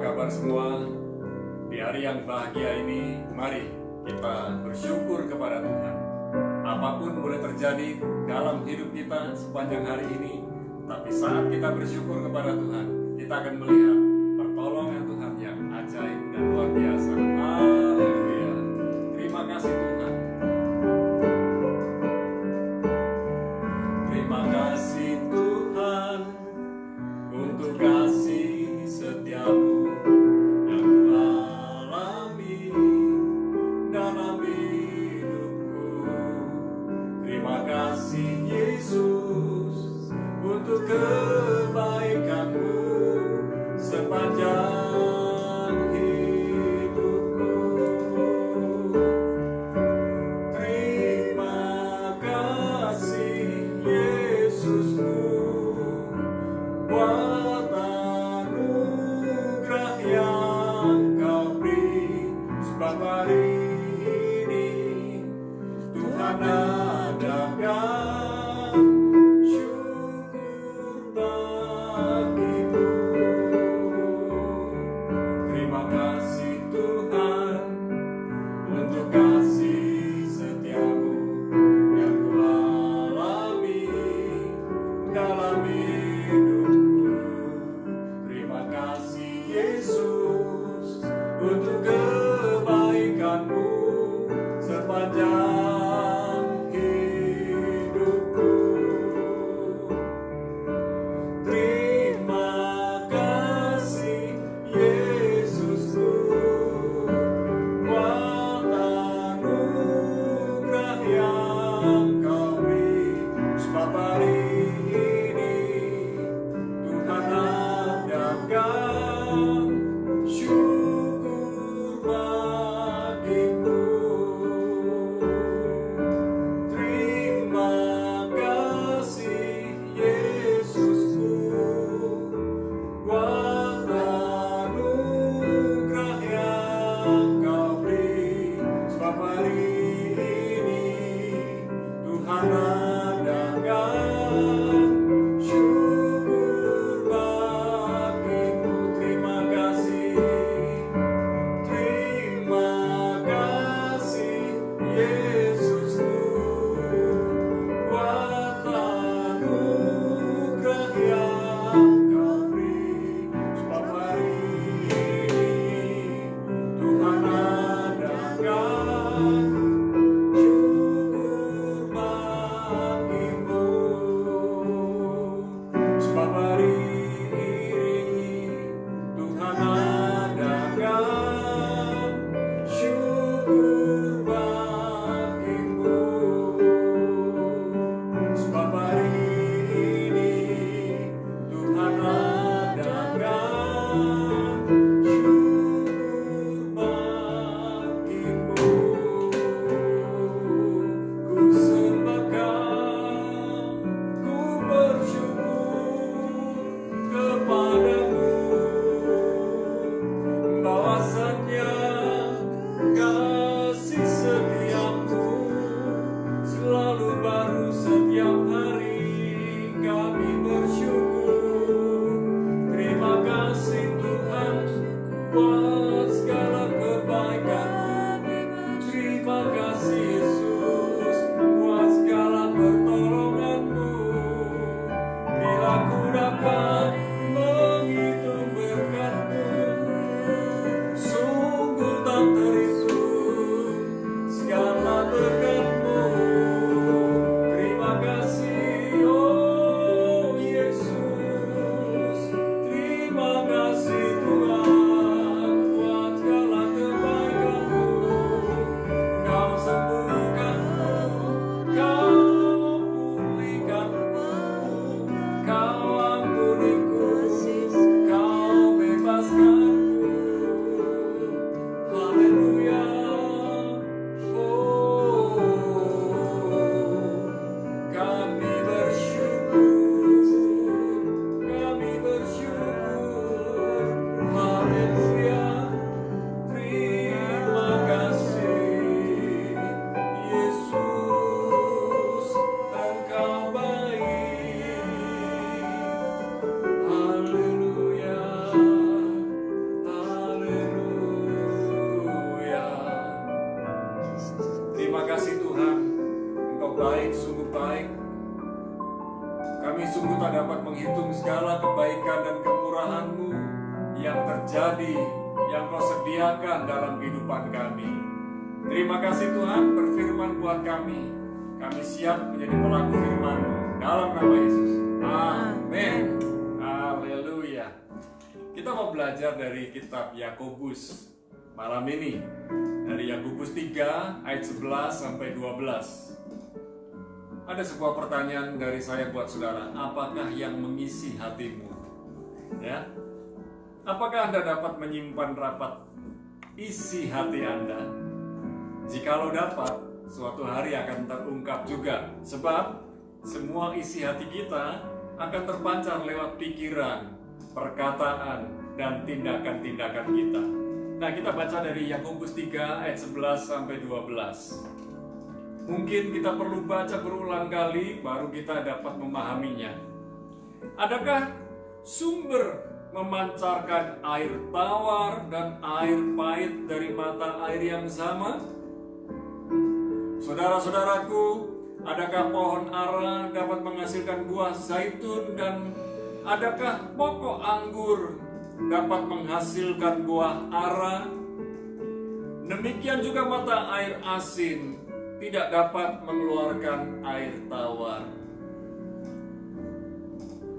kabar semua? Di hari yang bahagia ini, mari kita bersyukur kepada Tuhan. Apapun boleh terjadi dalam hidup kita sepanjang hari ini, tapi saat kita bersyukur kepada Tuhan, kita akan melihat pertolongan Tuhan yang ajaib dan luar biasa. Haleluya. Terima kasih Tuhan. Terima kasih Tuhan untuk kasih setiamu yang ku alami dalam hidupku. Terima kasih Yesus untuk kebaikanmu sepanjang hidupku. Terima kasih Yesusku buat anugerah yang Kau beri, sebab hari ini Tuhan adakan syukur bagimu. Terima kasih Tuhan untuk kasih setiamu yang ku alami dalam hidupku. Terima kasih Yesus untuk kebaikanmu sepanjang hidupku. Terima kasih Yesusku buat anugerah yang Kau beri, sebab hari ini Tuhan adakan syukur bagimu. Terima kasih Yesusku buat anugerah yang Kau beri, sebab hari ini Tuhan adakan syukur bagimu. Terima kasih Yesusku buat anugerah yang Kau beri, sebab hari ini Tuhan adakan syukur bagimu. Sebab hari ini Tuhan adakan syukur bagimu. Sebab hari ini Tuhan adakan syukur bagimu. Ku sembah Kau, ku bersyukur kepadamu, bahwasanya kasih setiamu selalu baru setiap hari. Kami bersyukur. Terima kasih Tuhan buat segala kebaikan-Mu. Terima kasih Yesus buat segala pertolongan-Mu. Bila ku dapat menghitung berkat-Mu, sungguh tak terhitung segala berkat-Mu. Terima kasih oh Yesus. Terima kasih Tuhan buat segala kebaikan-Mu. Kau sembuhkan-Ku, Kau pulihkan-Ku, Kau ampuni sungguh tak dapat menghitung segala kebaikan dan kemurahan-Mu yang terjadi, yang Kau sediakan dalam kehidupan kami. Terima kasih Tuhan, berfirman buat kami. Kami siap menjadi pelaku firman-Mu dalam nama Yesus. Amin. Haleluya. Kita mau belajar dari kitab Yakobus malam ini. Dari Yakobus 3 ayat 11 sampai 12. Ada sebuah pertanyaan dari saya buat saudara. Apakah yang mengisi hatimu? Ya. Apakah Anda dapat menyimpan rapat isi hati Anda? Jikalau dapat, suatu hari akan terungkap juga. Sebab semua isi hati kita akan terpancar lewat pikiran, perkataan, dan tindakan-tindakan kita. Nah, kita baca dari Yakobus 3 ayat 11 sampai 12. Mungkin kita perlu baca berulang kali baru kita dapat memahaminya. Adakah sumber memancarkan air tawar dan air pahit dari mata air yang sama? Saudara-saudaraku, adakah pohon ara dapat menghasilkan buah zaitun, dan adakah pokok anggur dapat menghasilkan buah ara? Demikian juga mata air asin tidak dapat mengeluarkan air tawar.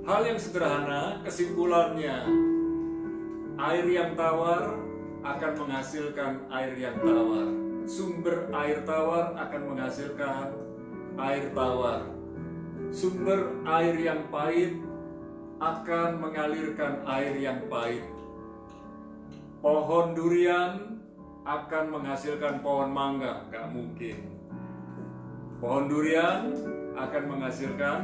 Hal yang sederhana, kesimpulannya, air yang tawar akan menghasilkan air yang tawar. Sumber air tawar akan menghasilkan air tawar. Sumber air yang pahit akan mengalirkan air yang pahit. Pohon durian akan menghasilkan pohon mangga, gak mungkin. Pohon durian akan menghasilkan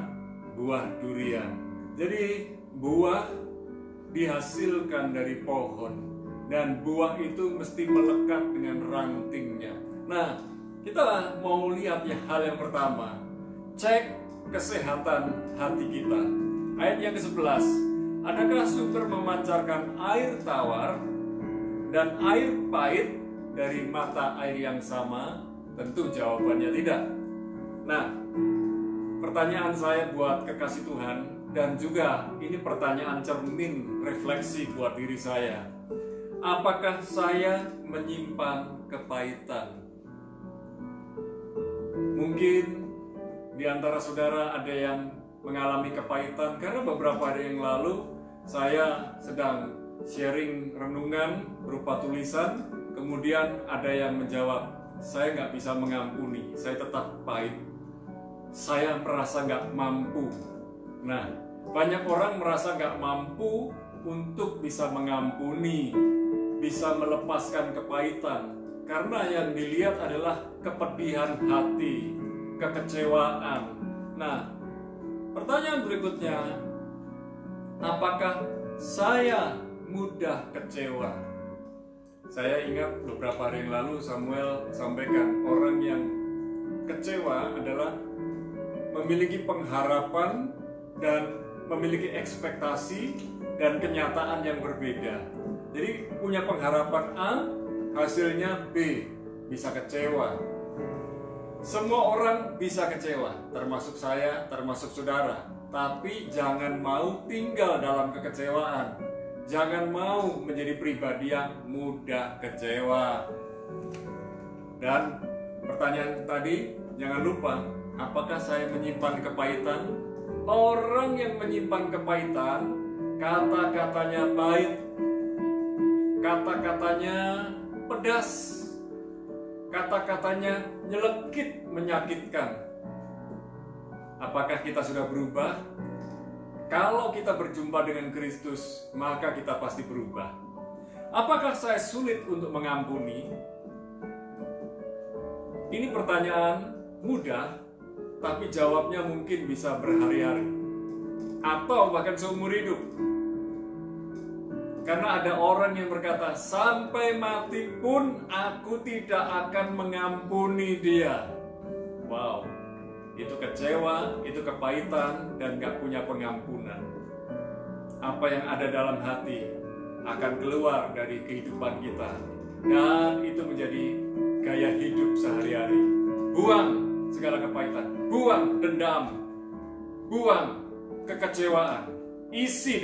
buah durian. Jadi buah dihasilkan dari pohon, dan buah itu mesti melekat dengan rantingnya. Nah, kita mau lihat ya hal yang pertama, cek kesehatan hati kita. Ayat yang ke-11, adakah sumber memancarkan air tawar dan air pahit dari mata air yang sama? Tentu jawabannya tidak. Nah, pertanyaan saya buat kekasih Tuhan, dan juga ini pertanyaan cermin refleksi buat diri saya. Apakah saya menyimpan kepahitan? Mungkin di antara saudara ada yang mengalami kepahitan, karena beberapa hari yang lalu saya sedang sharing renungan berupa tulisan, kemudian ada yang menjawab, saya nggak bisa mengampuni, saya tetap pahit. Saya merasa nggak mampu. Nah, banyak orang merasa nggak mampu untuk bisa mengampuni, bisa melepaskan kepahitan, karena yang dilihat adalah kepedihan hati, kekecewaan. Nah, pertanyaan berikutnya, apakah saya mudah kecewa? Saya ingat beberapa hari yang lalu Samuel sampaikan, orang yang kecewa adalah memiliki pengharapan dan memiliki ekspektasi dan kenyataan yang berbeda. Jadi punya pengharapan A, hasilnya B, bisa kecewa. Semua orang bisa kecewa, termasuk saya, termasuk saudara. Tapi jangan mau tinggal dalam kekecewaan. Jangan mau menjadi pribadi yang mudah kecewa. Dan pertanyaan tadi, jangan lupa, apakah saya menyimpan kepahitan? Orang yang menyimpan kepahitan, kata-katanya pahit, kata-katanya pedas, kata-katanya nyelekit, menyakitkan. Apakah kita sudah berubah? Kalau kita berjumpa dengan Kristus, maka kita pasti berubah. Apakah saya sulit untuk mengampuni? Ini pertanyaan mudah, tapi jawabnya mungkin bisa berhari-hari atau bahkan seumur hidup. Karena ada orang yang berkata, sampai mati pun aku tidak akan mengampuni dia. Wow, itu kecewa, itu kepahitan, dan gak punya pengampunan. Apa yang ada dalam hati akan keluar dari kehidupan kita, dan itu menjadi gaya hidup sehari-hari. Buang segala kepahitan, buang dendam, buang kekecewaan. Isi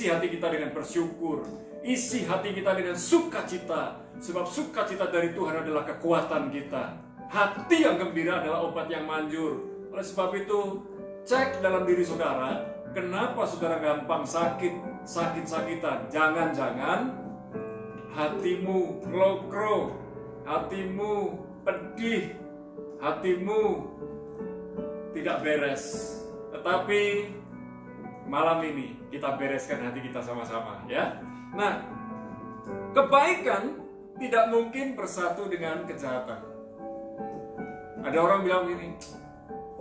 hati kita dengan bersyukur. Isi hati kita dengan sukacita. Sebab sukacita dari Tuhan adalah kekuatan kita. Hati yang gembira adalah obat yang manjur. Oleh sebab itu, cek dalam diri saudara, kenapa saudara gampang sakit-sakitan. Jangan-jangan hatimu lokro, hatimu pedih, hatimu tidak beres. Tetapi malam ini kita bereskan hati kita sama-sama, ya. Nah, kebaikan tidak mungkin bersatu dengan kejahatan. Ada orang bilang gini,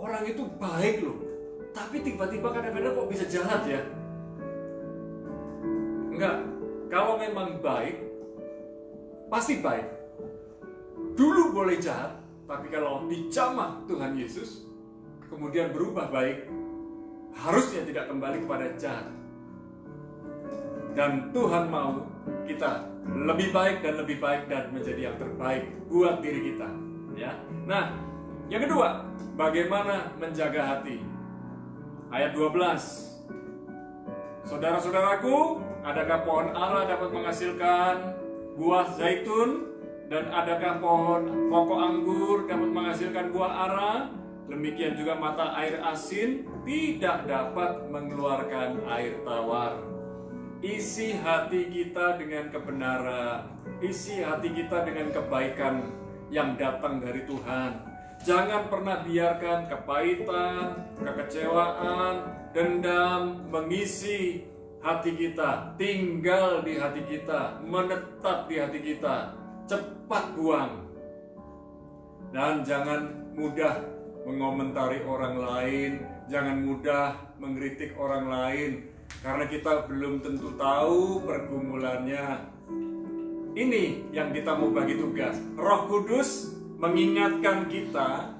orang itu baik loh, tapi tiba-tiba kadang-kadang kok bisa jahat ya? Enggak, kalau memang baik, pasti baik. Dulu boleh jahat, tapi kalau dijamah Tuhan Yesus, kemudian berubah baik, harusnya tidak kembali kepada jahat. Dan Tuhan mau kita lebih baik dan menjadi yang terbaik buat diri kita, ya. Nah, yang kedua, bagaimana menjaga hati? Ayat 12. Saudara-saudaraku, adakah pohon ara dapat menghasilkan buah zaitun, dan adakah pokok anggur dapat menghasilkan buah ara? Demikian juga mata air asin tidak dapat mengeluarkan air tawar. Isi hati kita dengan kebenaran, isi hati kita dengan kebaikan yang datang dari Tuhan. Jangan pernah biarkan kepahitan, kekecewaan, dendam mengisi hati kita, tinggal di hati kita, menetap di hati kita. Cepat buang. Dan jangan mudah mengomentari orang lain, jangan mudah mengkritik orang lain, karena kita belum tentu tahu pergumulannya. Ini yang kita mau bagi tugas. Roh Kudus mengingatkan kita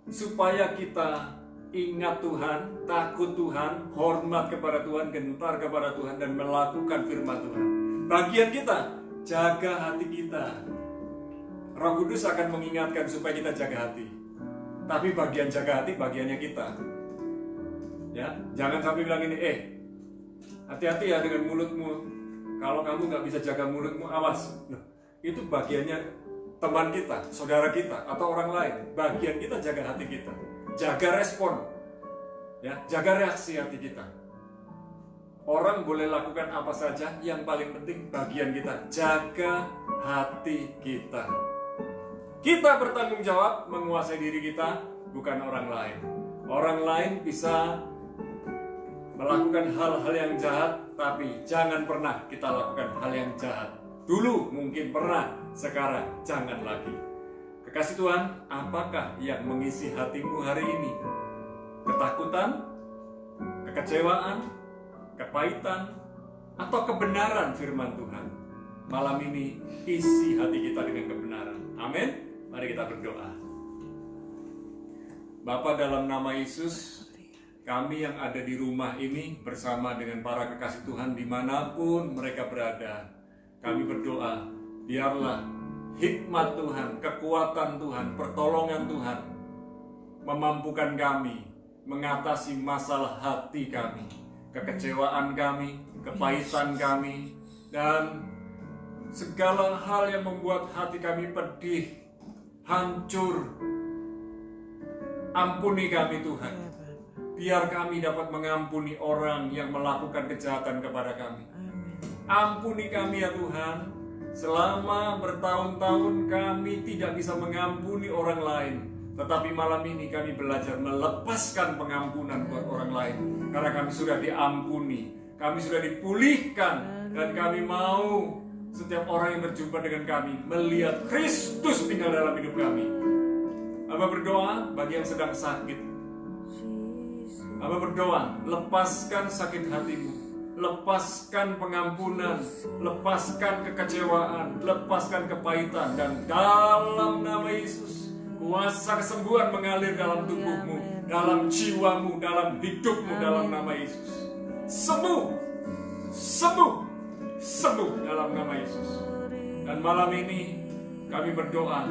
supaya kita ingat Tuhan, takut Tuhan, hormat kepada Tuhan, gentar kepada Tuhan, dan melakukan firman Tuhan. Bagian kita, jaga hati kita. Roh Kudus akan mengingatkan supaya kita jaga hati. Tapi bagian jaga hati bagiannya kita. Ya, jangan sampai bilang ini, hati-hati ya dengan mulutmu. Kalau kamu nggak bisa jaga mulutmu, awas. Loh, itu bagiannya teman kita, saudara kita, atau orang lain. Bagian kita jaga hati kita, jaga respon, ya, jaga reaksi hati kita. Orang boleh lakukan apa saja, yang paling penting bagian kita, jaga hati kita. Kita bertanggung jawab menguasai diri kita, bukan orang lain. Orang lain bisa melakukan hal-hal yang jahat, tapi jangan pernah kita lakukan hal yang jahat. Dulu mungkin pernah, sekarang jangan lagi. Kekasih Tuhan, apakah yang mengisi hatimu hari ini? Ketakutan, kekecewaan, kepahitan, atau kebenaran firman Tuhan? Malam ini isi hati kita dengan kebenaran. Amin. Mari kita berdoa. Bapa, dalam nama Yesus, kami yang ada di rumah ini bersama dengan para kekasih Tuhan dimanapun mereka berada, kami berdoa, biarlah hikmat Tuhan, kekuatan Tuhan, pertolongan Tuhan memampukan kami mengatasi masalah hati kami, kekecewaan kami, kepahitan kami, dan segala hal yang membuat hati kami pedih, hancur. Ampuni kami Tuhan. Biar kami dapat mengampuni orang yang melakukan kejahatan kepada kami. Ampuni kami ya Tuhan. Selama bertahun-tahun kami tidak bisa mengampuni orang lain, tetapi malam ini kami belajar melepaskan pengampunan buat orang lain. Karena kami sudah diampuni, kami sudah dipulihkan, dan kami mau setiap orang yang berjumpa dengan kami melihat Kristus tinggal dalam hidup kami. Hamba berdoa bagi yang sedang sakit. Hamba berdoa, lepaskan sakit hatimu, lepaskan pengampunan, lepaskan kekecewaan, lepaskan kepahitan, dan dalam nama Yesus, kuasa kesembuhan mengalir dalam tubuhmu, dalam jiwamu, dalam hidupmu, dalam nama Yesus. Sembuh, sembuh, sembuh dalam nama Yesus. Dan malam ini kami berdoa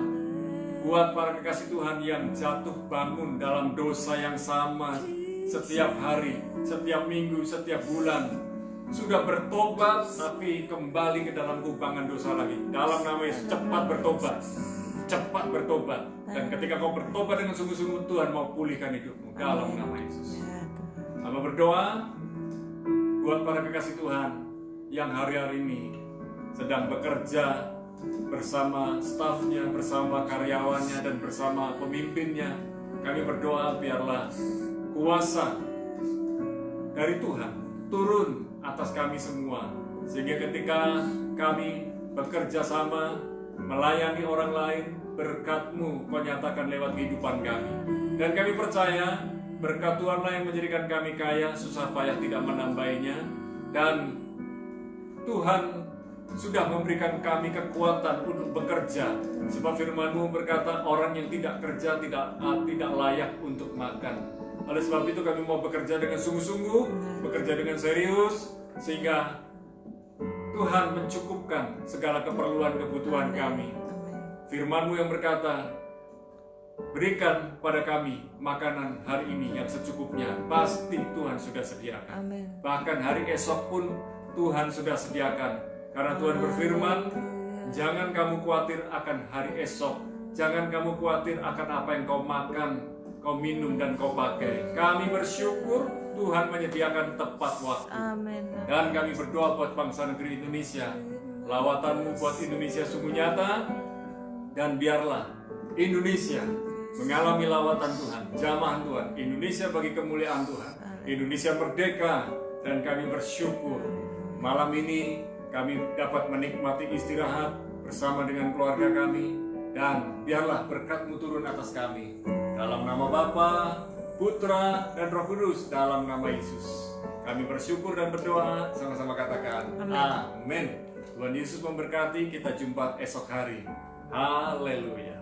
buat para kekasih Tuhan yang jatuh bangun dalam dosa yang sama setiap hari, setiap minggu, setiap bulan sudah bertobat tapi kembali ke dalam kubangan dosa lagi. Dalam nama Yesus, cepat bertobat. Cepat bertobat. Dan ketika kau bertobat dengan sungguh-sungguh, Tuhan mau pulihkan hidupmu dalam nama Yesus. Hamba berdoa buat para kekasih Tuhan yang hari-hari ini sedang bekerja bersama stafnya, bersama karyawannya, dan bersama pemimpinnya. Kami berdoa biarlah kuasa dari Tuhan turun atas kami semua, sehingga ketika kami bekerja sama melayani orang lain, berkat-Mu Kau nyatakan lewat kehidupan kami. Dan kami percaya berkat Tuhanlah yang menjadikan kami kaya, susah payah tidak menambahinya. Dan Tuhan sudah memberikan kami kekuatan untuk bekerja, sebab firman-Mu berkata orang yang tidak kerja tidak layak untuk makan. Oleh sebab itu kami mau bekerja dengan sungguh-sungguh, bekerja dengan serius, sehingga Tuhan mencukupkan segala keperluan kebutuhan kami. Firman-Mu yang berkata, berikan pada kami makanan hari ini yang secukupnya. Pasti Tuhan sudah sediakan. Bahkan hari esok pun Tuhan sudah sediakan. Karena Tuhan berfirman, jangan kamu khawatir akan hari esok. Jangan kamu khawatir akan apa yang kau makan, kau minum, dan kau pakai. Kami bersyukur Tuhan menyediakan tepat waktu. Dan kami berdoa buat bangsa negeri Indonesia. Lawatan-Mu buat Indonesia sungguh nyata. Dan biarlah Indonesia mengalami lawatan Tuhan, jamahan Tuhan. Indonesia bagi kemuliaan Tuhan. Indonesia merdeka. Dan kami bersyukur malam ini kami dapat menikmati istirahat bersama dengan keluarga kami. Dan biarlah berkat-Mu turun atas kami. Dalam nama Bapa, Putra, dan Roh Kudus, dalam nama Yesus. Kami bersyukur dan berdoa, sama-sama katakan amin. Tuhan Yesus memberkati, kita jumpa esok hari. Haleluya.